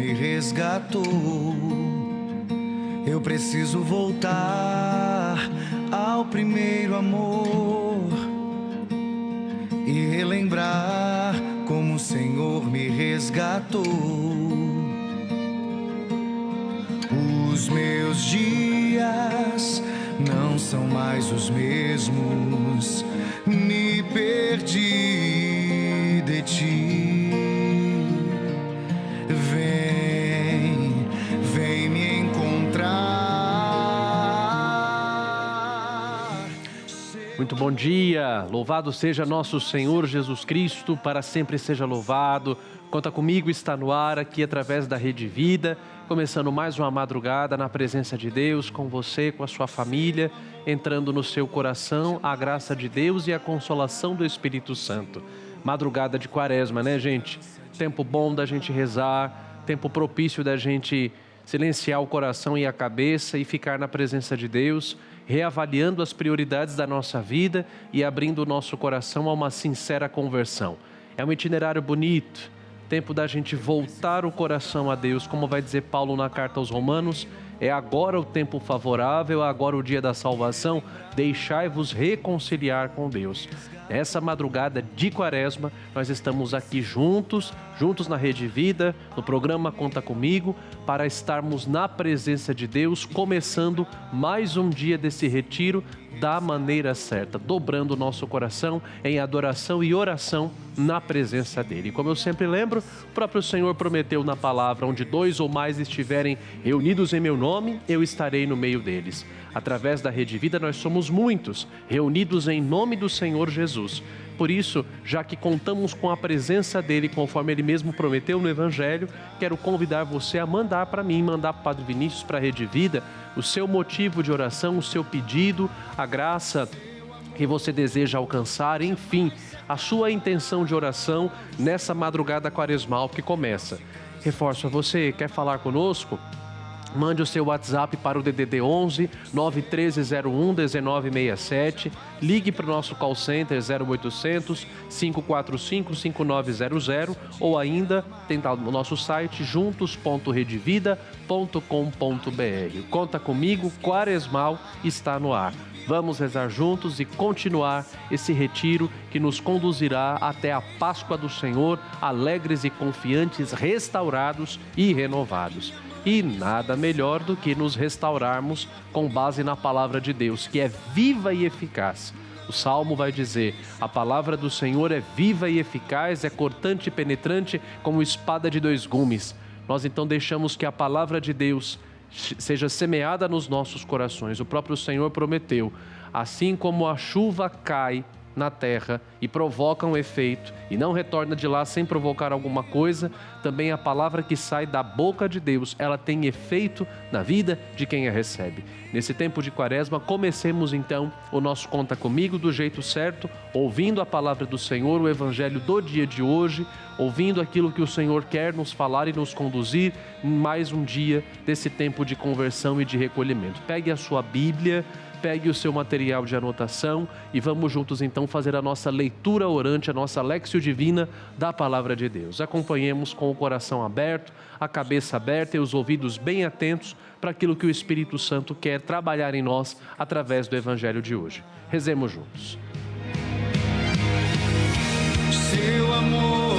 me resgatou. Eu preciso voltar ao primeiro amor e relembrar como o Senhor me resgatou. Os meus dias não são mais os mesmos, me perdi de ti. Vem me encontrar. Muito bom dia, louvado seja nosso Senhor Jesus Cristo, para sempre seja louvado. Conta comigo, está no ar aqui através da Rede Vida, começando mais uma madrugada na presença de Deus, com você, com a sua família, entrando no seu coração a graça de Deus e a consolação do Espírito Santo. Madrugada de Quaresma, né, gente? Tempo bom da gente rezar, tempo propício da gente silenciar o coração e a cabeça e ficar na presença de Deus, reavaliando as prioridades da nossa vida e abrindo o nosso coração a uma sincera conversão. É um itinerário bonito, tempo da gente voltar o coração a Deus, como vai dizer Paulo na carta aos Romanos, é agora o tempo favorável, agora o dia da salvação, deixai-vos reconciliar com Deus. Nessa madrugada de Quaresma, nós estamos aqui juntos na Rede Vida, no programa Conta Comigo, para estarmos na presença de Deus, começando mais um dia desse retiro da maneira certa, dobrando o nosso coração em adoração e oração na presença dele. Como eu sempre lembro, o próprio Senhor prometeu na palavra, onde 2 ou mais estiverem reunidos em meu nome, eu estarei no meio deles. Através da Rede Vida nós somos muitos, reunidos em nome do Senhor Jesus. Por isso, já que contamos com a presença dele, conforme ele mesmo prometeu no Evangelho, quero convidar você a mandar para mim, mandar para o Padre Vinícius, para a Rede Vida, o seu motivo de oração, o seu pedido, a graça que você deseja alcançar, enfim, a sua intenção de oração nessa madrugada quaresmal que começa. Reforço a você, quer falar conosco? Mande o seu WhatsApp para o DDD 11 91301 1967, ligue para o nosso call center 0800 545 5900 ou ainda tentar no nosso site juntos.redevida.com.br. Conta comigo, Quaresmal está no ar. Vamos rezar juntos e continuar esse retiro que nos conduzirá até a Páscoa do Senhor, alegres e confiantes, restaurados e renovados. E nada melhor do que nos restaurarmos com base na palavra de Deus, que é viva e eficaz. O Salmo vai dizer, a palavra do Senhor é viva e eficaz, é cortante e penetrante como espada de 2 gumes. Nós então deixamos que a palavra de Deus seja semeada nos nossos corações. O próprio Senhor prometeu, assim como a chuva cai na terra e provoca um efeito e não retorna de lá sem provocar alguma coisa, também a palavra que sai da boca de Deus, ela tem efeito na vida de quem a recebe. Nesse tempo de Quaresma, comecemos então o nosso Conta Comigo do jeito certo, ouvindo a palavra do Senhor, o Evangelho do dia de hoje, ouvindo aquilo que o Senhor quer nos falar e nos conduzir em mais um dia desse tempo de conversão e de recolhimento. Pegue a sua Bíblia, pegue o seu material de anotação e vamos juntos então fazer a nossa leitura orante, a nossa Léxio Divina da Palavra de Deus. Acompanhemos com o coração aberto, a cabeça aberta e os ouvidos bem atentos para aquilo que o Espírito Santo quer trabalhar em nós através do Evangelho de hoje. Rezemos juntos. Seu amor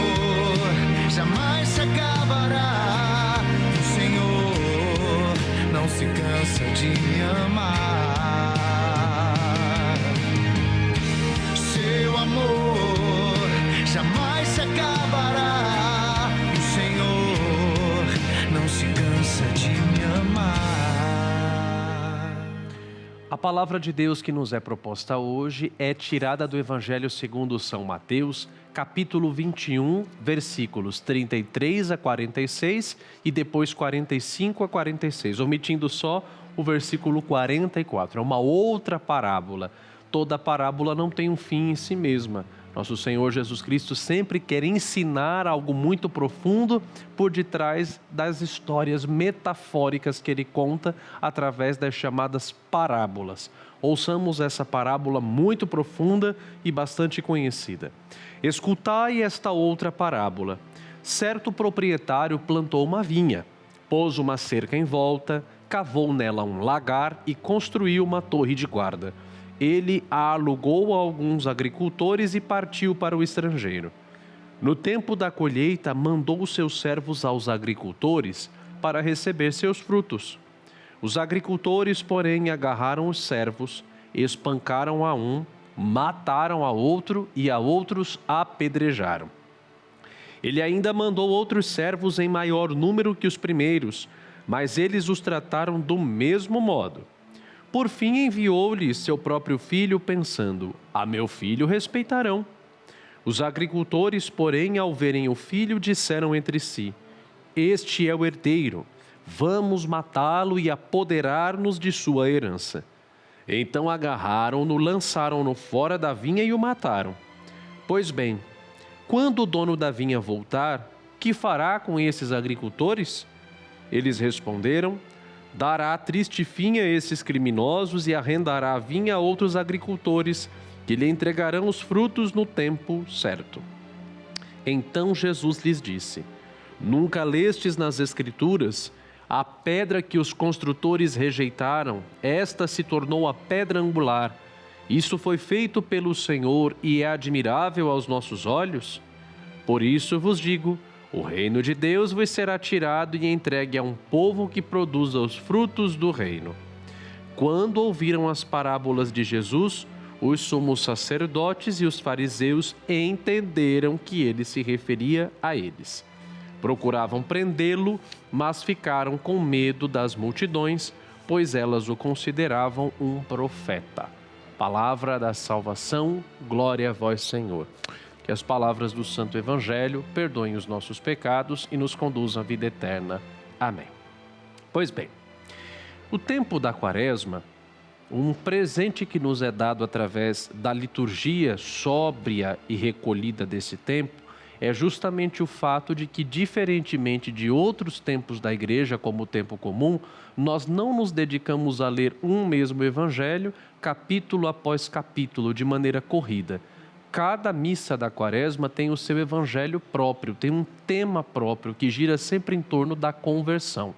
jamais se acabará, o Senhor não se cansa de me amar. Seu amor jamais se acabará, o Senhor não se cansa de me amar. A palavra de Deus que nos é proposta hoje é tirada do Evangelho segundo São Mateus, capítulo 21, versículos 33 a 46 e depois 45 a 46, omitindo só o versículo 44. É uma outra parábola. Toda parábola não tem um fim em si mesma. Nosso Senhor Jesus Cristo sempre quer ensinar algo muito profundo por detrás das histórias metafóricas que Ele conta através das chamadas parábolas. Ouçamos essa parábola muito profunda e bastante conhecida. Escutai esta outra parábola. certo proprietário plantou uma vinha, pôs uma cerca em volta, cavou nela um lagar e construiu uma torre de guarda. Ele a alugou a alguns agricultores e partiu para o estrangeiro. No tempo da colheita, mandou os seus servos aos agricultores para receber seus frutos. Os agricultores, porém, agarraram os servos, espancaram a um, mataram a outro e a outros apedrejaram. Ele ainda mandou outros servos em maior número que os primeiros, mas eles os trataram do mesmo modo. Por fim, enviou-lhes seu próprio filho, pensando: a meu filho respeitarão. Os agricultores, porém, ao verem o filho, disseram entre si: este é o herdeiro, vamos matá-lo e apoderar-nos de sua herança. Então agarraram-no, lançaram-no fora da vinha e o mataram. Pois bem, quando o dono da vinha voltar, que fará com esses agricultores? Eles responderam: dará triste fim a esses criminosos e arrendará a vinha a outros agricultores, que lhe entregarão os frutos no tempo certo. Então Jesus lhes disse: nunca lestes nas Escrituras? A pedra que os construtores rejeitaram, esta se tornou a pedra angular. Isso foi feito pelo Senhor e é admirável aos nossos olhos? Por isso vos digo, o reino de Deus vos será tirado e entregue a um povo que produza os frutos do reino. Quando ouviram as parábolas de Jesus, os sumos sacerdotes e os fariseus entenderam que ele se referia a eles. Procuravam prendê-lo, mas ficaram com medo das multidões, pois elas o consideravam um profeta. Palavra da salvação, glória a vós, Senhor. Que as palavras do Santo Evangelho perdoem os nossos pecados e nos conduzam à vida eterna. Amém. Pois bem, o tempo da Quaresma, um presente que nos é dado através da liturgia sóbria e recolhida desse tempo, é justamente o fato de que, diferentemente de outros tempos da igreja, como o tempo comum, nós não nos dedicamos a ler um mesmo evangelho, capítulo após capítulo, de maneira corrida. Cada missa da Quaresma tem o seu evangelho próprio, tem um tema próprio que gira sempre em torno da conversão.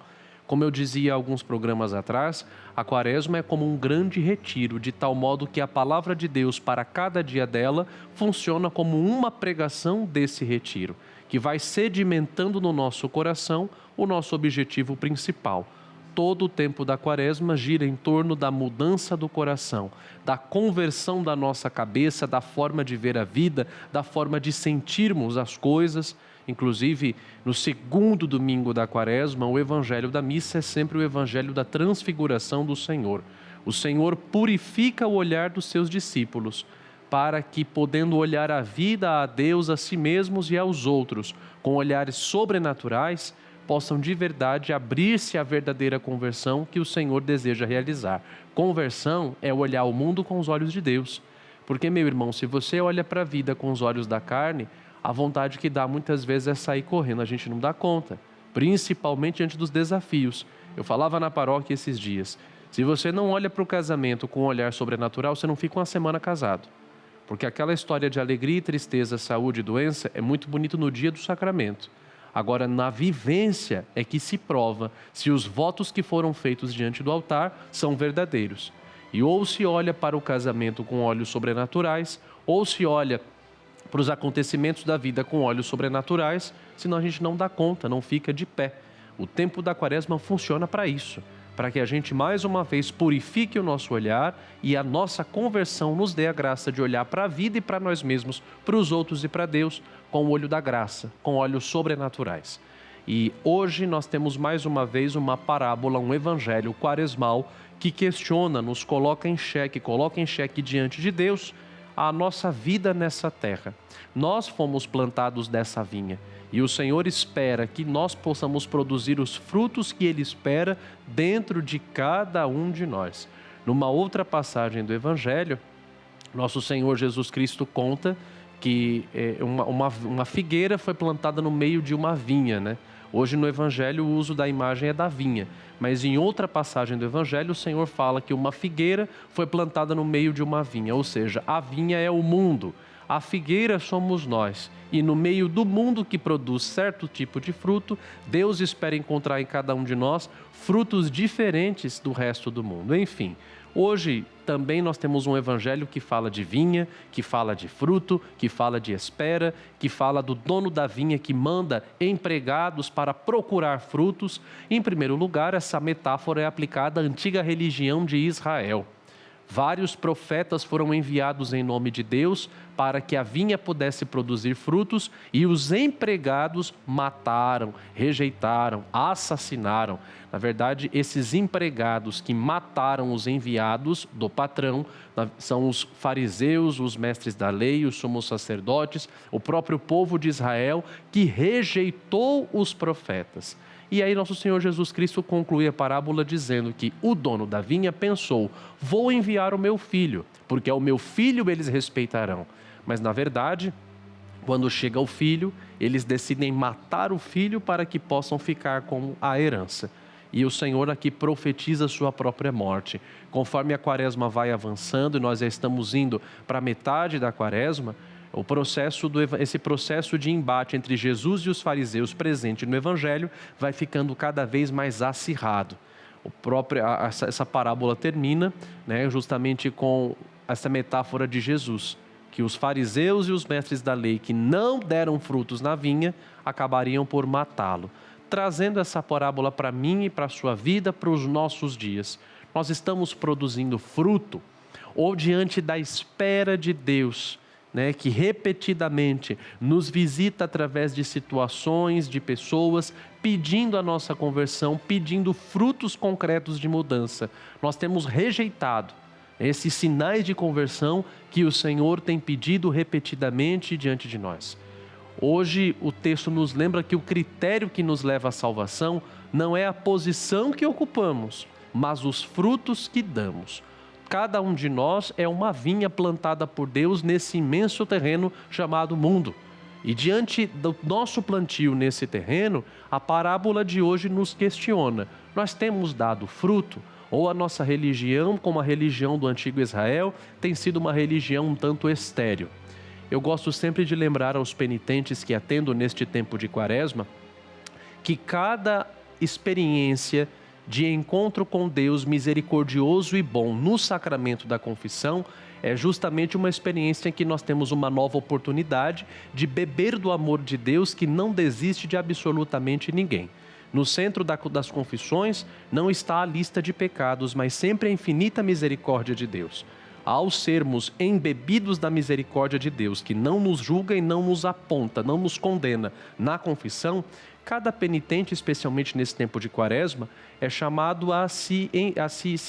Como eu dizia alguns programas atrás, a Quaresma é como um grande retiro, de tal modo que a palavra de Deus para cada dia dela funciona como uma pregação desse retiro, que vai sedimentando no nosso coração o nosso objetivo principal. Todo o tempo da Quaresma gira em torno da mudança do coração, da conversão da nossa cabeça, da forma de ver a vida, da forma de sentirmos as coisas. Inclusive, no segundo domingo da Quaresma, o evangelho da missa é sempre o evangelho da transfiguração do Senhor. O Senhor purifica o olhar dos seus discípulos, para que, podendo olhar a vida, a Deus, a si mesmos e aos outros, com olhares sobrenaturais, possam de verdade abrir-se à verdadeira conversão que o Senhor deseja realizar. Conversão é olhar o mundo com os olhos de Deus. Porque, meu irmão, se você olha para a vida com os olhos da carne, a vontade que dá muitas vezes é sair correndo, a gente não dá conta, principalmente diante dos desafios. Eu falava na paróquia esses dias, se você não olha para o casamento com um olhar sobrenatural, você não fica uma semana casado. Porque aquela história de alegria e tristeza, saúde e doença é muito bonito no dia do sacramento. Agora, na vivência é que se prova se os votos que foram feitos diante do altar são verdadeiros. E ou se olha para o casamento com olhos sobrenaturais, ou se olha para os acontecimentos da vida com olhos sobrenaturais, senão a gente não dá conta, não fica de pé. O tempo da Quaresma funciona para isso, para que a gente mais uma vez purifique o nosso olhar e a nossa conversão nos dê a graça de olhar para a vida e para nós mesmos, para os outros e para Deus, com o olho da graça, com olhos sobrenaturais. E hoje nós temos mais uma vez uma parábola, um evangelho quaresmal que questiona, nos coloca em xeque diante de Deus a nossa vida nessa terra. Nós fomos plantados dessa vinha e o Senhor espera que nós possamos produzir os frutos que Ele espera dentro de cada um de nós. Numa outra passagem do Evangelho, nosso Senhor Jesus Cristo conta que uma figueira foi plantada no meio de uma vinha, né? Hoje no Evangelho o uso da imagem é da vinha, mas em outra passagem do Evangelho o Senhor fala que uma figueira foi plantada no meio de uma vinha, ou seja, a vinha é o mundo, A figueira somos nós, e no meio do mundo que produz certo tipo de fruto, Deus espera encontrar em cada um de nós frutos diferentes do resto do mundo. Enfim, hoje também nós temos um evangelho que fala de vinha, que fala de fruto, que fala de espera, que fala do dono da vinha que manda empregados para procurar frutos. Em primeiro lugar, essa metáfora é aplicada à antiga religião de Israel. Vários profetas foram enviados em nome de Deus para que a vinha pudesse produzir frutos, e os empregados mataram, rejeitaram, assassinaram. Na verdade, esses empregados que mataram os enviados do patrão são os fariseus, os mestres da lei, os sumos sacerdotes, o próprio povo de Israel que rejeitou os profetas. E aí nosso Senhor Jesus Cristo conclui a parábola dizendo que o dono da vinha pensou: vou enviar o meu filho, porque ao meu filho eles respeitarão. Mas na verdade, quando chega o filho, eles decidem matar o filho para que possam ficar com a herança. E o Senhor aqui profetiza a sua própria morte. Conforme a quaresma vai avançando e nós já estamos indo para a metade da quaresma, esse processo de embate entre Jesus e os fariseus presente no Evangelho vai ficando cada vez mais acirrado. Essa parábola termina, justamente com essa metáfora de Jesus, que os fariseus e os mestres da lei que não deram frutos na vinha acabariam por matá-lo. Trazendo essa parábola para mim e para a sua vida, para os nossos dias. Nós estamos produzindo fruto, ou diante da espera de Deus, que repetidamente nos visita através de situações, de pessoas, pedindo a nossa conversão, pedindo frutos concretos de mudança. Nós temos rejeitado esses sinais de conversão que o Senhor tem pedido repetidamente diante de nós. Hoje o texto nos lembra que o critério que nos leva à salvação não é a posição que ocupamos, mas os frutos que damos. Cada um de nós é uma vinha plantada por Deus nesse imenso terreno chamado mundo. E diante do nosso plantio nesse terreno, a parábola de hoje nos questiona: nós temos dado fruto? Ou a nossa religião, como a religião do antigo Israel, tem sido uma religião um tanto estéril? Eu gosto sempre de lembrar aos penitentes que atendo neste tempo de quaresma que cada experiência de encontro com Deus misericordioso e bom no sacramento da confissão é justamente uma experiência em que nós temos uma nova oportunidade de beber do amor de Deus que não desiste de absolutamente ninguém. No centro das confissões não está a lista de pecados, mas sempre a infinita misericórdia de Deus. Ao sermos embebidos da misericórdia de Deus, que não nos julga e não nos aponta, não nos condena na confissão, cada penitente, especialmente nesse tempo de quaresma, é chamado a se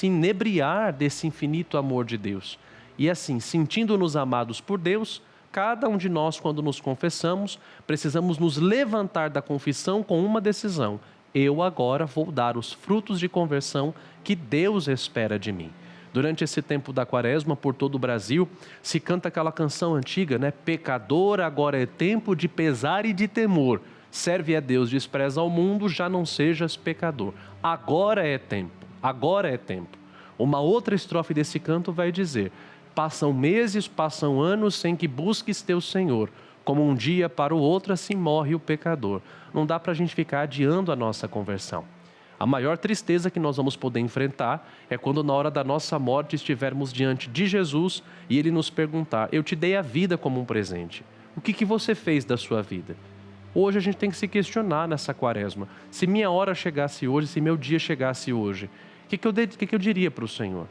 inebriar desse infinito amor de Deus. E assim, sentindo-nos amados por Deus, cada um de nós, quando nos confessamos, precisamos nos levantar da confissão com uma decisão: eu agora vou dar os frutos de conversão que Deus espera de mim. Durante esse tempo da quaresma, por todo o Brasil, se canta aquela canção antiga, Pecador, agora é tempo de pesar e de temor. Serve a Deus, despreza ao mundo, já não sejas pecador. Agora é tempo, agora é tempo. Uma outra estrofe desse canto vai dizer: passam meses, passam anos sem que busques teu Senhor. Como um dia para o outro assim morre o pecador. Não dá para a gente ficar adiando a nossa conversão. A maior tristeza que nós vamos poder enfrentar é quando na hora da nossa morte estivermos diante de Jesus e Ele nos perguntar: eu te dei a vida como um presente. O que você fez da sua vida? Hoje a gente tem que se questionar nessa quaresma. Se minha hora chegasse hoje, se meu dia chegasse hoje, o que eu diria para o Senhor?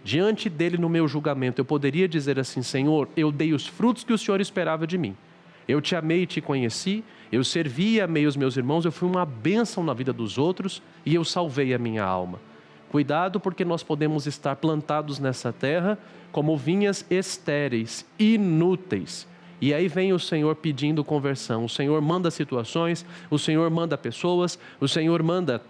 Diante dele no meu julgamento, eu poderia dizer assim: Senhor, eu dei os frutos que o Senhor esperava de mim. Eu te amei e te conheci, eu servi e amei os meus irmãos, eu fui uma bênção na vida dos outros e eu salvei a minha alma. Cuidado, porque nós podemos estar plantados nessa terra como vinhas estéreis, inúteis. E aí vem o Senhor pedindo conversão. O Senhor manda situações, o Senhor manda pessoas, o Senhor manda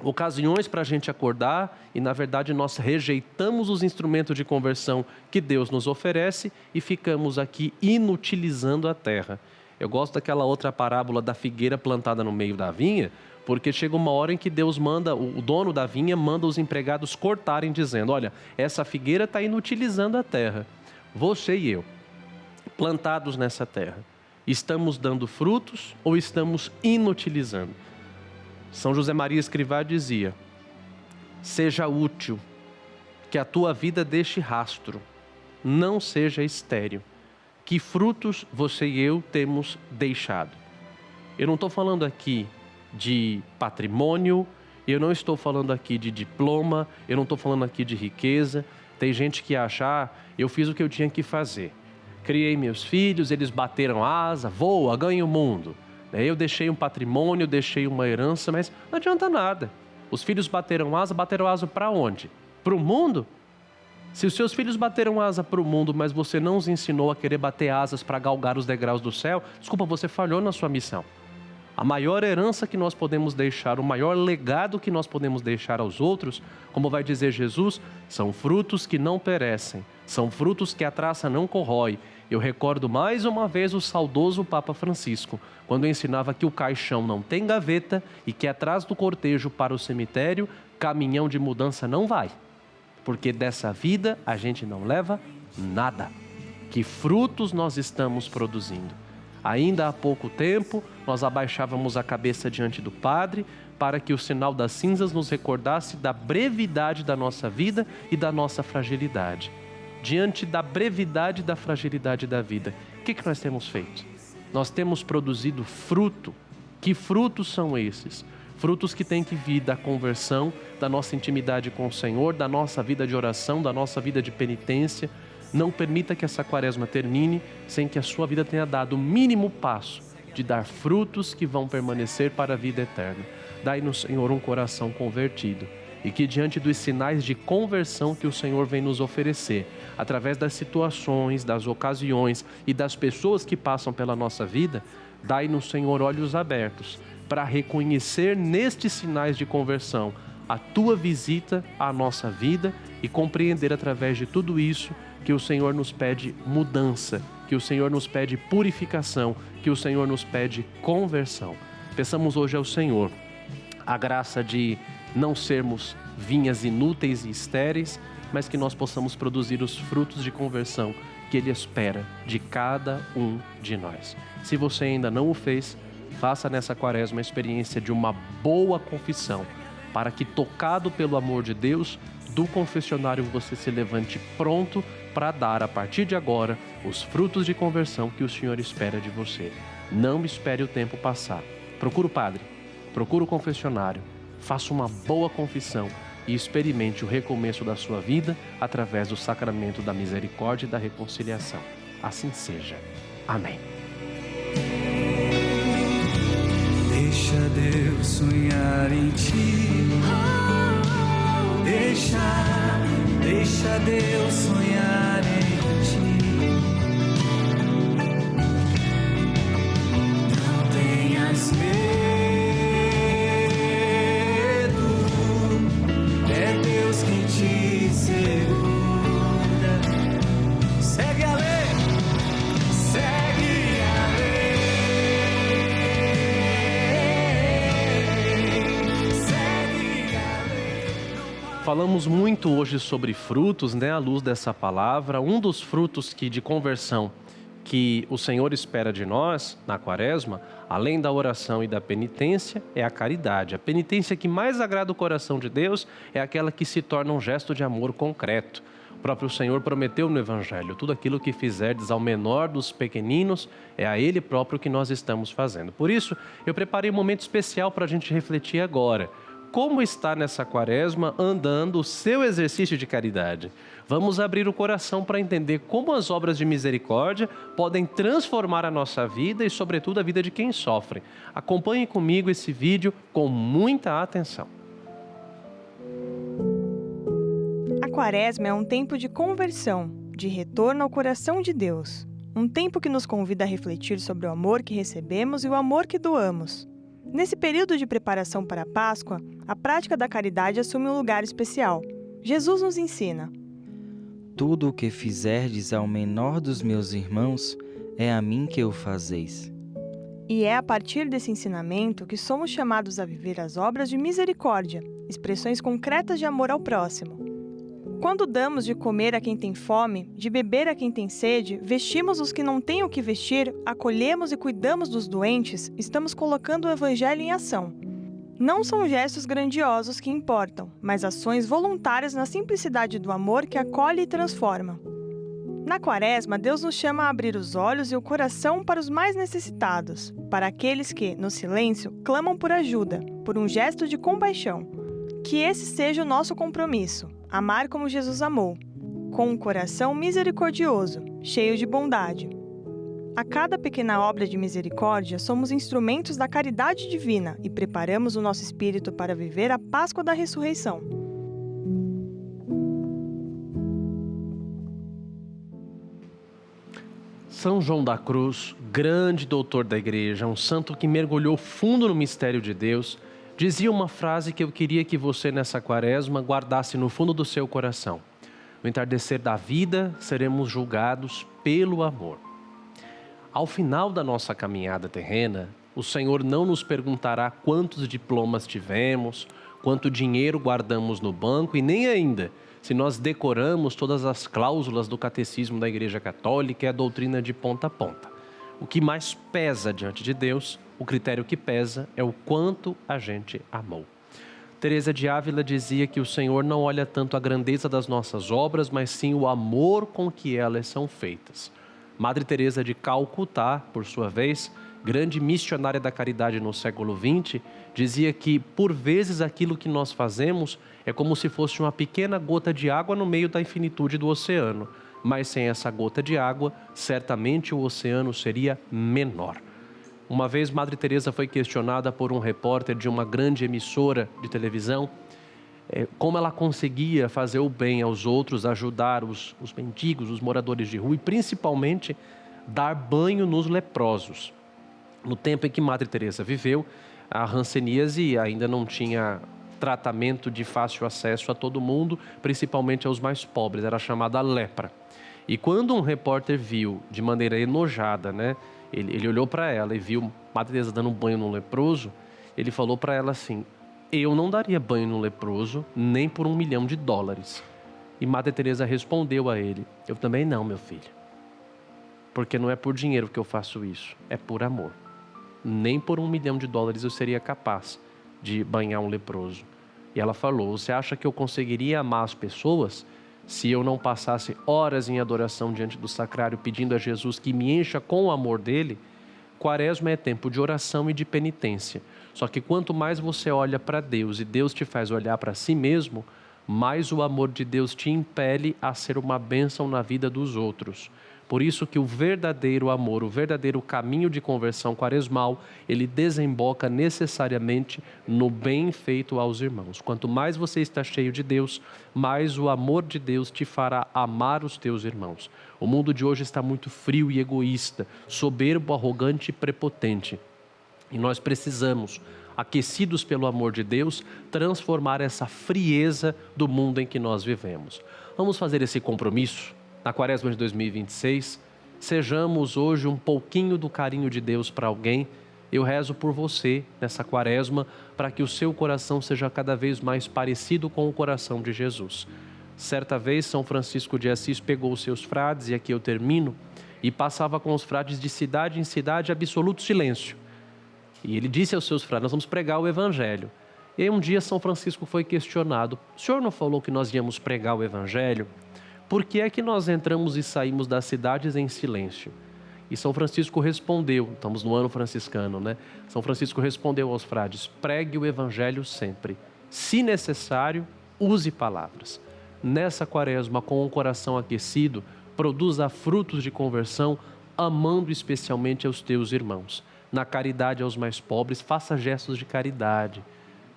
ocasiões para a gente acordar e, na verdade, nós rejeitamos os instrumentos de conversão que Deus nos oferece e ficamos aqui inutilizando a terra. Eu gosto daquela outra parábola da figueira plantada no meio da vinha, porque chega uma hora em que Deus manda, o dono da vinha manda os empregados cortarem, dizendo: olha, essa figueira está inutilizando a terra, você e eu. plantados nessa terra, estamos dando frutos ou estamos inutilizando? São José Maria Escrivá dizia: seja útil, que a tua vida deixe rastro, não seja estéril. Que frutos você e eu temos deixado? Eu não estou falando aqui de patrimônio, eu não estou falando aqui de diploma, eu não estou falando aqui de riqueza. Tem gente que acha, eu fiz o que eu tinha que fazer. Criei meus filhos, eles bateram asa, voa, ganha o mundo. Eu deixei um patrimônio, deixei uma herança, mas não adianta nada. Os filhos bateram asa para onde? Para o mundo? Se os seus filhos bateram asa para o mundo, mas você não os ensinou a querer bater asas para galgar os degraus do céu, desculpa, você falhou na sua missão. A maior herança que nós podemos deixar, o maior legado que nós podemos deixar aos outros, como vai dizer Jesus, são frutos que não perecem, são frutos que a traça não corrói. Eu recordo mais uma vez o saudoso Papa Francisco, quando ensinava que o caixão não tem gaveta e que atrás do cortejo para o cemitério, caminhão de mudança não vai. Porque dessa vida a gente não leva nada. Que frutos nós estamos produzindo? Ainda há pouco tempo, nós abaixávamos a cabeça diante do Padre para que o sinal das cinzas nos recordasse da brevidade da nossa vida e da nossa fragilidade. Diante da brevidade e da fragilidade da vida, o que nós temos feito? Nós temos produzido fruto. Que frutos são esses? Frutos que têm que vir da conversão, da nossa intimidade com o Senhor, da nossa vida de oração, da nossa vida de penitência. Não permita que essa quaresma termine sem que a sua vida tenha dado o mínimo passo de dar frutos que vão permanecer para a vida eterna. Dai-nos, Senhor, um coração convertido e que diante dos sinais de conversão que o Senhor vem nos oferecer, através das situações, das ocasiões e das pessoas que passam pela nossa vida, dai-nos, Senhor, olhos abertos para reconhecer nestes sinais de conversão a Tua visita à nossa vida e compreender através de tudo isso que o Senhor nos pede mudança, que o Senhor nos pede purificação, que o Senhor nos pede conversão. Peçamos hoje ao Senhor a graça de não sermos vinhas inúteis e estéreis, mas que nós possamos produzir os frutos de conversão que Ele espera de cada um de nós. Se você ainda não o fez, faça nessa quaresma a experiência de uma boa confissão, para que, tocado pelo amor de Deus, do confessionário você se levante pronto para dar, a partir de agora, os frutos de conversão que o Senhor espera de você. Não espere o tempo passar. Procure o padre, procure o confessionário, faça uma boa confissão e experimente o recomeço da sua vida através do sacramento da misericórdia e da reconciliação. Assim seja. Amém. Deixa Deus sonhar em ti. Deixa Deus sonhar em ti. Não tenhas medo, é Deus quem te segura. Segue a lei, segue a lei. Falamos muito hoje sobre frutos, à luz dessa palavra. Um dos frutos de conversão que o Senhor espera de nós na quaresma, além da oração e da penitência, é a caridade. A penitência que mais agrada o coração de Deus é aquela que se torna um gesto de amor concreto. O próprio Senhor prometeu no Evangelho: tudo aquilo que fizerdes ao menor dos pequeninos, é a Ele próprio que nós estamos fazendo. Por isso, eu preparei um momento especial para a gente refletir agora. Como está nessa quaresma andando o seu exercício de caridade? Vamos abrir o coração para entender como as obras de misericórdia podem transformar a nossa vida e, sobretudo, a vida de quem sofre. Acompanhe comigo esse vídeo com muita atenção. A quaresma é um tempo de conversão, de retorno ao coração de Deus. Um tempo que nos convida a refletir sobre o amor que recebemos e o amor que doamos. Nesse período de preparação para a Páscoa, a prática da caridade assume um lugar especial. Jesus nos ensina: tudo o que fizerdes ao menor dos meus irmãos, é a mim que o fazeis. E é a partir desse ensinamento que somos chamados a viver as obras de misericórdia, expressões concretas de amor ao próximo. quando damos de comer a quem tem fome, de beber a quem tem sede, vestimos os que não têm o que vestir, acolhemos e cuidamos dos doentes, estamos colocando o Evangelho em ação. Não são gestos grandiosos que importam, mas ações voluntárias na simplicidade do amor que acolhe e transforma. Na Quaresma, Deus nos chama a abrir os olhos e o coração para os mais necessitados, para aqueles que, no silêncio, clamam por ajuda, por um gesto de compaixão. Que esse seja o nosso compromisso, amar como Jesus amou, com um coração misericordioso, cheio de bondade. A cada pequena obra de misericórdia, somos instrumentos da caridade divina e preparamos o nosso espírito para viver a Páscoa da ressurreição. São João da Cruz, grande doutor da Igreja, um santo que mergulhou fundo no mistério de Deus, dizia uma frase que eu queria que você nessa Quaresma guardasse no fundo do seu coração. No entardecer da vida, seremos julgados pelo amor. Ao final da nossa caminhada terrena, o Senhor não nos perguntará quantos diplomas tivemos, quanto dinheiro guardamos no banco e nem ainda se nós decoramos todas as cláusulas do catecismo da Igreja Católica e a doutrina de ponta a ponta. O que mais pesa diante de Deus, o critério que pesa, é o quanto a gente amou. Teresa de Ávila dizia que o Senhor não olha tanto a grandeza das nossas obras, mas sim o amor com que elas são feitas. Madre Teresa de Calcutá, por sua vez, grande missionária da caridade no século XX, dizia que, por vezes, aquilo que nós fazemos é como se fosse uma pequena gota de água no meio da infinitude do oceano. Mas sem essa gota de água, certamente o oceano seria menor. Uma vez, Madre Teresa foi questionada por um repórter de uma grande emissora de televisão, como ela conseguia fazer o bem aos outros, ajudar os mendigos, os moradores de rua e, principalmente, dar banho nos leprosos. No tempo em que Madre Teresa viveu, a hanseníase ainda não tinha tratamento de fácil acesso a todo mundo, principalmente aos mais pobres, era chamada lepra. E quando um repórter viu, de maneira enojada, ele olhou para ela e viu Madre Teresa dando um banho no leproso, ele falou para ela assim: eu não daria banho no leproso nem por $1 milhão. E Madre Teresa respondeu a ele: eu também não, meu filho, porque não é por dinheiro que eu faço isso, é por amor. Nem por $1 milhão eu seria capaz de banhar um leproso. E ela falou: você acha que eu conseguiria amar as pessoas se eu não passasse horas em adoração diante do sacrário pedindo a Jesus que me encha com o amor dele? Quaresma é tempo de oração e de penitência. Só que quanto mais você olha para Deus e Deus te faz olhar para si mesmo, mais o amor de Deus te impele a ser uma bênção na vida dos outros. Por isso que o verdadeiro amor, o verdadeiro caminho de conversão quaresmal, ele desemboca necessariamente no bem feito aos irmãos. Quanto mais você está cheio de Deus, mais o amor de Deus te fará amar os teus irmãos. O mundo de hoje está muito frio e egoísta, soberbo, arrogante e prepotente. E nós precisamos, aquecidos pelo amor de Deus, transformar essa frieza do mundo em que nós vivemos. Vamos fazer esse compromisso? Na Quaresma de 2026, sejamos hoje um pouquinho do carinho de Deus para alguém. Eu rezo por você nessa Quaresma para que o seu coração seja cada vez mais parecido com o coração de Jesus. Certa vez, São Francisco de Assis pegou os seus frades, e aqui eu termino, e passava com os frades de cidade em cidade absoluto silêncio. E ele disse aos seus frades: nós vamos pregar o Evangelho. E aí um dia São Francisco foi questionado: o senhor não falou que nós íamos pregar o Evangelho? Por que é que nós entramos e saímos das cidades em silêncio? E São Francisco respondeu, estamos no ano franciscano, São Francisco respondeu aos frades: pregue o Evangelho sempre. Se necessário, use palavras. Nessa Quaresma, com o coração aquecido, produza frutos de conversão, amando especialmente aos teus irmãos. Na caridade aos mais pobres, faça gestos de caridade.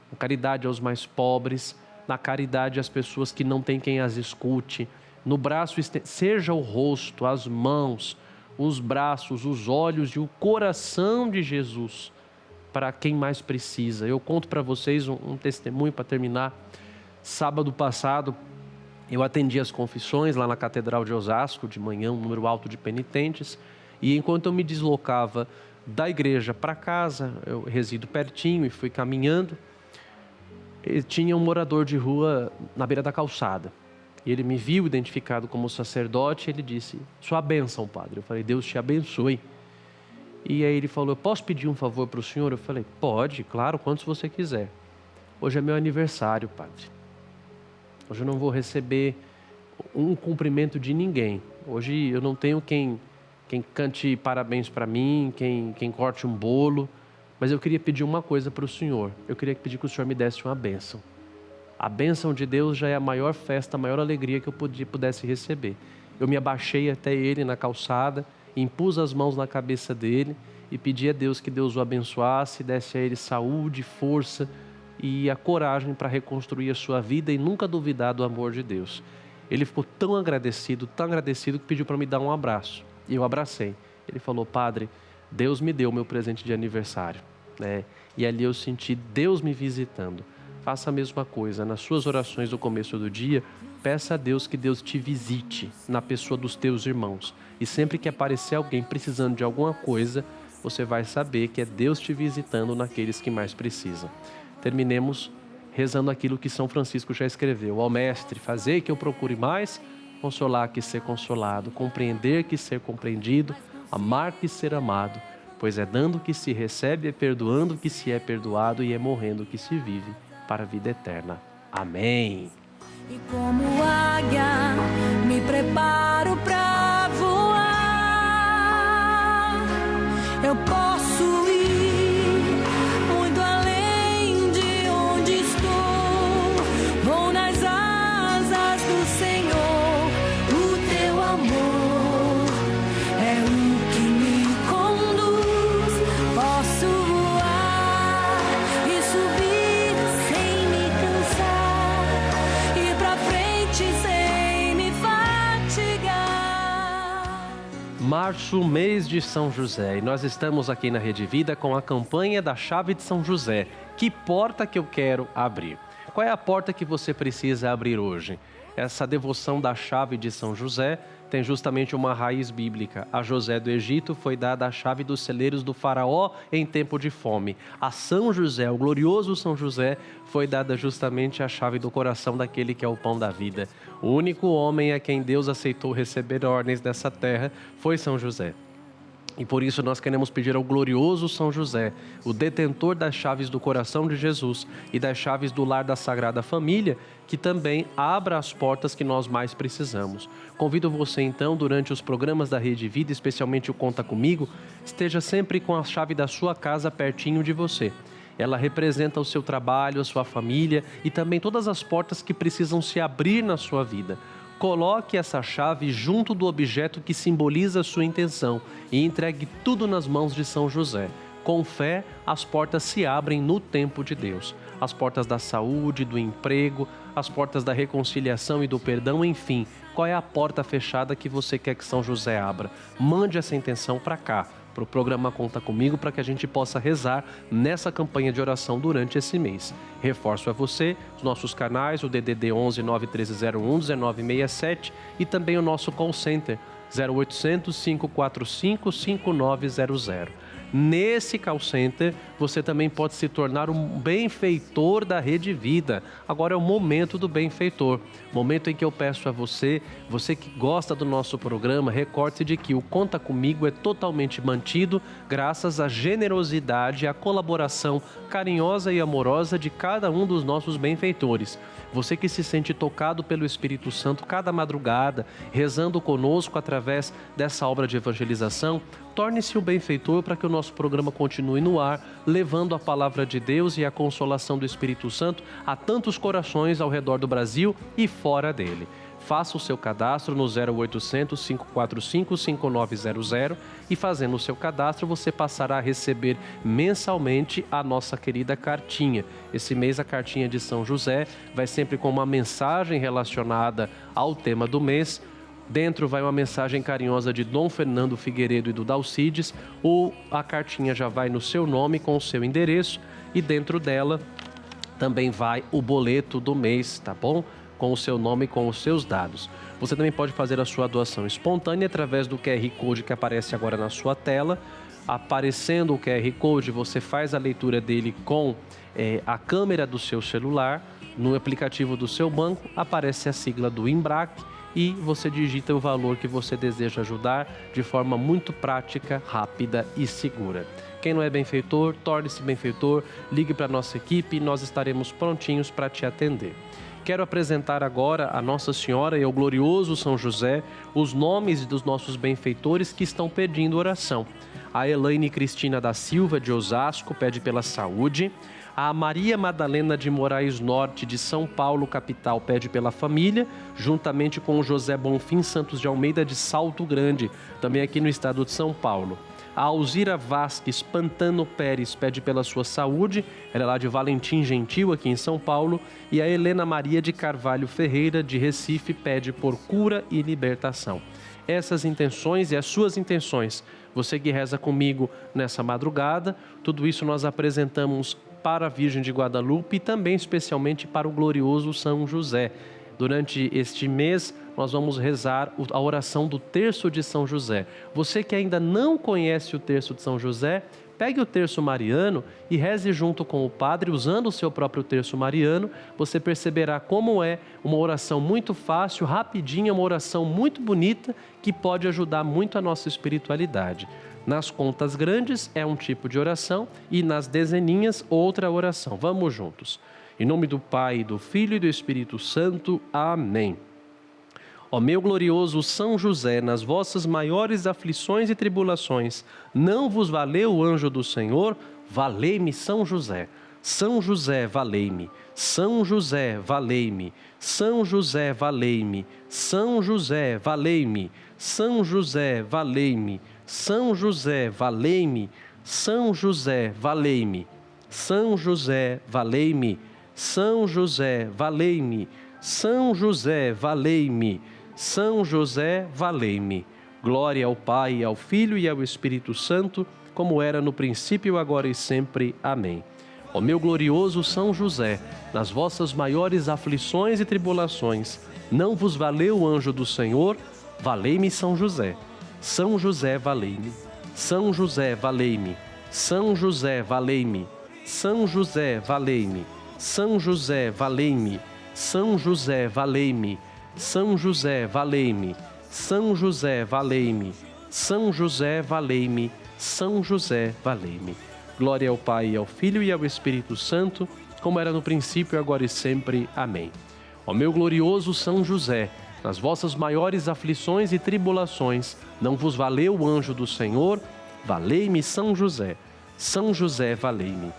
Na caridade aos mais pobres, na caridade às pessoas que não têm quem as escute. No braço, seja o rosto, as mãos, os braços, os olhos e o coração de Jesus para quem mais precisa. Eu conto para vocês um testemunho para terminar. Sábado passado, eu atendi as confissões lá na Catedral de Osasco, de manhã, um número alto de penitentes, e enquanto eu me deslocava da igreja para casa, eu resido pertinho e fui caminhando, e tinha um morador de rua na beira da calçada. E ele me viu identificado como sacerdote, ele disse, sua bênção, padre. Eu falei, Deus te abençoe. E aí ele falou, eu posso pedir um favor para o senhor? Eu falei, pode, claro, quantos você quiser. Hoje é meu aniversário, padre. Hoje eu não vou receber um cumprimento de ninguém. Hoje eu não tenho quem cante parabéns para mim, quem corte um bolo. Mas eu queria pedir uma coisa para o senhor. Eu queria pedir que o senhor me desse uma bênção. A bênção de Deus já é a maior festa, a maior alegria que eu pudesse receber. Eu me abaixei até ele na calçada, impus as mãos na cabeça dele e pedi a Deus que Deus o abençoasse, desse a ele saúde, força e a coragem para reconstruir a sua vida e nunca duvidar do amor de Deus. Ele ficou tão agradecido que pediu para me dar um abraço. E eu abracei. Ele falou, padre, Deus me deu o meu presente de aniversário, né? E ali eu senti Deus me visitando. Faça a mesma coisa. Nas suas orações do começo do dia, peça a Deus que Deus te visite na pessoa dos teus irmãos. E sempre que aparecer alguém precisando de alguma coisa, você vai saber que é Deus te visitando naqueles que mais precisam. Terminemos rezando aquilo que São Francisco já escreveu. Ó Mestre, fazei que eu procure mais, consolar que ser consolado, compreender que ser compreendido, amar que ser amado, pois é dando que se recebe, é perdoando que se é perdoado e é morrendo que se vive para a vida eterna. Amém. E como águia me preparo pra voar, eu posso ir muito além de onde estou, vou nas asas do Senhor, o teu amor é o que me conduz, posso voar e subir sem me cansar, ir pra frente sem me fatigar. Março, mês de São José, e nós estamos aqui na Rede Vida com a campanha da Chave de São José. Que porta que eu quero abrir? Qual é a porta que você precisa abrir hoje? Essa devoção da chave de São José tem justamente uma raiz bíblica. A José do Egito foi dada a chave dos celeiros do faraó em tempo de fome. A São José, o glorioso São José, foi dada justamente a chave do coração daquele que é o pão da vida. O único homem a quem Deus aceitou receber ordens dessa terra foi São José. E por isso nós queremos pedir ao glorioso São José, o detentor das chaves do coração de Jesus e das chaves do lar da Sagrada Família, que também abra as portas que nós mais precisamos. Convido você então, durante os programas da Rede Vida, especialmente o Conta Comigo, esteja sempre com a chave da sua casa pertinho de você. Ela representa o seu trabalho, a sua família e também todas as portas que precisam se abrir na sua vida. Coloque essa chave junto do objeto que simboliza a sua intenção e entregue tudo nas mãos de São José. Com fé, as portas se abrem no tempo de Deus. As portas da saúde, do emprego, as portas da reconciliação e do perdão, enfim. Qual é a porta fechada que você quer que São José abra? Mande essa intenção para cá, para o programa Conta Comigo, para que a gente possa rezar nessa campanha de oração durante esse mês. Reforço a você os nossos canais, o DDD 11 91301 1967 e também o nosso call center 0800 545 5900. Nesse call center, você também pode se tornar um benfeitor da Rede Vida. Agora é o momento do benfeitor. Momento em que eu peço a você que gosta do nosso programa, recorde-se de que o Conta Comigo é totalmente mantido graças à generosidade e à colaboração carinhosa e amorosa de cada um dos nossos benfeitores. Você que se sente tocado pelo Espírito Santo cada madrugada, rezando conosco através dessa obra de evangelização, torne-se um benfeitor para que o nosso programa continue no ar, levando a palavra de Deus e a consolação do Espírito Santo a tantos corações ao redor do Brasil e fora dele. Faça o seu cadastro no 0800 545 5900 e fazendo o seu cadastro você passará a receber mensalmente a nossa querida cartinha. Esse mês a cartinha de São José vai sempre com uma mensagem relacionada ao tema do mês. Dentro vai uma mensagem carinhosa de Dom Fernando Figueiredo e do Dalcides, ou a cartinha já vai no seu nome com o seu endereço e dentro dela também vai o boleto do mês, tá bom? Com o seu nome e com os seus dados. Você também pode fazer a sua doação espontânea através do QR Code que aparece agora na sua tela. Aparecendo o QR Code, você faz a leitura dele com a câmera do seu celular, no aplicativo do seu banco aparece a sigla do Embrac e você digita o valor que você deseja ajudar de forma muito prática, rápida e segura. Quem não é benfeitor, torne-se benfeitor, ligue para a nossa equipe e nós estaremos prontinhos para te atender. Quero apresentar agora a Nossa Senhora e ao glorioso São José os nomes dos nossos benfeitores que estão pedindo oração. A Elaine Cristina da Silva, de Osasco, pede pela saúde. A Maria Madalena de Moraes Norte, de São Paulo, capital, pede pela família, juntamente com o José Bonfim Santos de Almeida, de Salto Grande, também aqui no estado de São Paulo. A Alzira Vasques Pantano Pérez pede pela sua saúde, ela é lá de Valentim Gentil, aqui em São Paulo. E a Helena Maria de Carvalho Ferreira, de Recife, pede por cura e libertação. Essas intenções e as suas intenções, você que reza comigo nessa madrugada, tudo isso nós apresentamos para a Virgem de Guadalupe e também especialmente para o glorioso São José. Durante este mês, nós vamos rezar a oração do Terço de São José. Você que ainda não conhece o Terço de São José, pegue o Terço Mariano e reze junto com o padre, usando o seu próprio Terço Mariano. Você perceberá como é uma oração muito fácil, rapidinha, uma oração muito bonita que pode ajudar muito a nossa espiritualidade. Nas contas grandes é um tipo de oração e nas dezeninhas outra oração. Vamos juntos. Em nome do Pai, do Filho e do Espírito Santo. Amém. Ó meu glorioso São José, nas vossas maiores aflições e tribulações, não vos valeu o anjo do Senhor? Valei-me São José. São José, valei-me. São José, valei-me. São José, valei-me. São José, valei-me. São José, valei-me. São José, valei-me. São José, valei-me. São José, valei-me. São José, valei-me. São José, valei-me. São José, valei-me. Glória ao Pai, ao Filho e ao Espírito Santo, como era no princípio, agora e sempre. Amém. Ó meu glorioso São José, nas vossas maiores aflições e tribulações, não vos valeu o anjo do Senhor? Valei-me São José. São José, valei-me. São José, valei-me. São José, valei-me. São José, valei-me. São José, valei-me. São José, valei-me. São José, valei-me. São José, valei-me. São José, valei-me. São José, valei-me. Glória ao Pai, ao Filho e ao Espírito Santo, como era no princípio, agora e sempre. Amém. Ó meu glorioso São José, nas vossas maiores aflições e tribulações, não vos valeu o anjo do Senhor? Valei-me São José. São José, valei-me.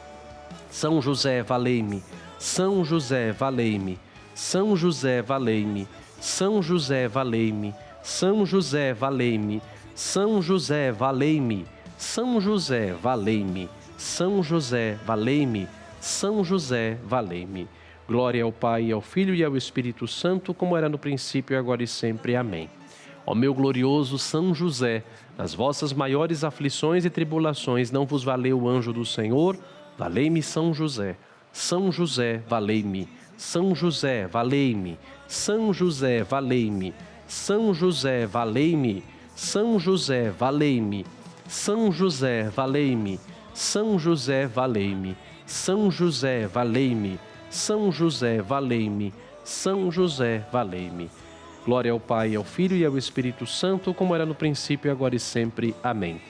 São José, valei-me. São José, valei-me. São José, valei-me. São José, valei-me. São José, valei-me. São José, valei-me. São José, valei-me. São José, valei-me. São José, valei-me. Glória ao Pai, ao Filho e ao Espírito Santo, como era no princípio, agora e sempre. Amém. Ó meu glorioso São José, nas vossas maiores aflições e tribulações, não vos valeu o anjo do Senhor? Valei-me São José. São José, valei-me. São José, valei-me. São José, valei-me. São José, valei-me. São José, valei-me. São José, valei-me. São José, valei-me. São José, valei-me. São José, valei-me. São José, valei-me. Glória ao Pai, ao Filho e ao Espírito Santo, como era no princípio, agora e sempre. Amém.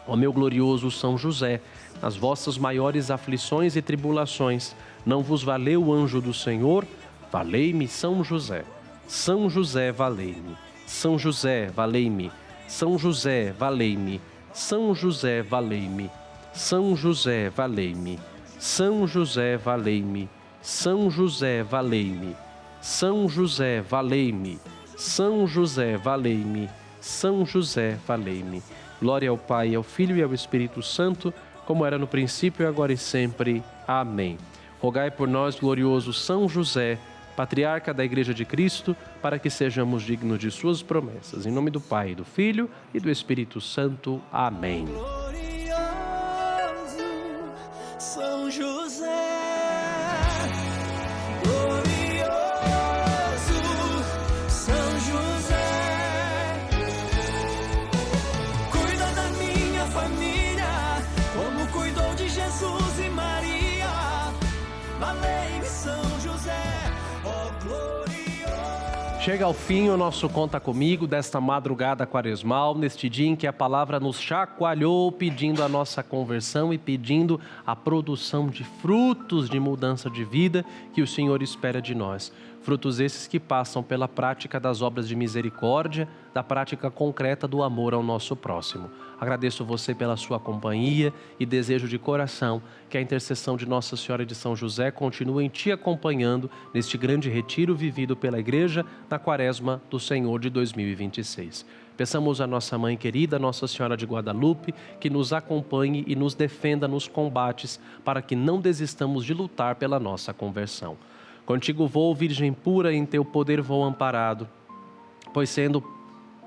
Ó meu glorioso São José, nas vossas maiores aflições e tribulações, não vos valeu o anjo do Senhor? Valei-me São José. São José, valei-me. São José, valei-me. São José, valei-me. São José, valei-me. São José, valei-me. São José, valei-me. São José, valei-me. São José, valei-me. São José, valei-me. São José, valei-me. Glória ao Pai, ao Filho e ao Espírito Santo, como era no princípio, agora e sempre. Amém. Rogai por nós, glorioso São José, patriarca da Igreja de Cristo, para que sejamos dignos de suas promessas. Em nome do Pai, do Filho e do Espírito Santo. Amém. Glorioso São José, glorioso São José, cuida da minha família, como cuidou de Jesus e Maria. Valei, São José, ó glorioso. Chega ao fim o nosso Conta Comigo desta madrugada quaresmal, neste dia em que a palavra nos chacoalhou, pedindo a nossa conversão e pedindo a produção de frutos de mudança de vida que o Senhor espera de nós. Frutos esses que passam pela prática das obras de misericórdia, da prática concreta do amor ao nosso próximo. Agradeço você pela sua companhia e desejo de coração que a intercessão de Nossa Senhora de São José continue te acompanhando neste grande retiro vivido pela Igreja na Quaresma do Senhor de 2026. Peçamos a nossa Mãe querida, Nossa Senhora de Guadalupe, que nos acompanhe e nos defenda nos combates para que não desistamos de lutar pela nossa conversão. Contigo vou, Virgem pura, em teu poder vou amparado, pois sendo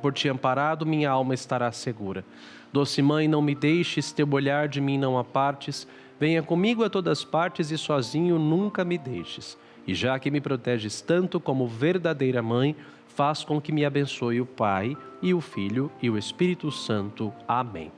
por ti amparado, minha alma estará segura. Doce Mãe, não me deixes, teu olhar de mim não apartes, venha comigo a todas partes e sozinho nunca me deixes. E já que me proteges tanto como verdadeira Mãe, faz com que me abençoe o Pai, e o Filho, e o Espírito Santo. Amém.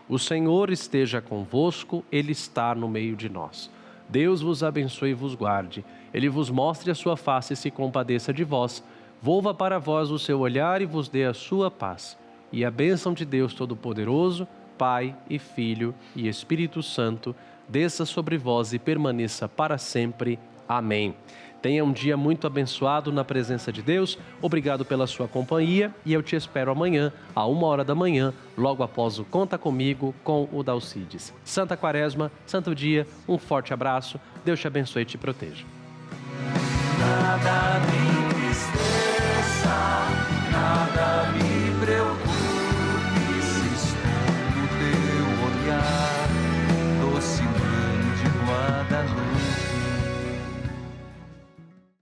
O Senhor esteja convosco, Ele está no meio de nós. Deus vos abençoe e vos guarde. Ele vos mostre a sua face e se compadeça de vós. Volva para vós o seu olhar e vos dê a sua paz. E a bênção de Deus Todo-Poderoso, Pai e Filho e Espírito Santo, desça sobre vós e permaneça para sempre. Amém. Tenha um dia muito abençoado na presença de Deus. Obrigado pela sua companhia e eu te espero amanhã, à 1h da manhã, logo após o Conta Comigo com o Dalcides. Santa Quaresma, santo dia, um forte abraço. Deus te abençoe e te proteja.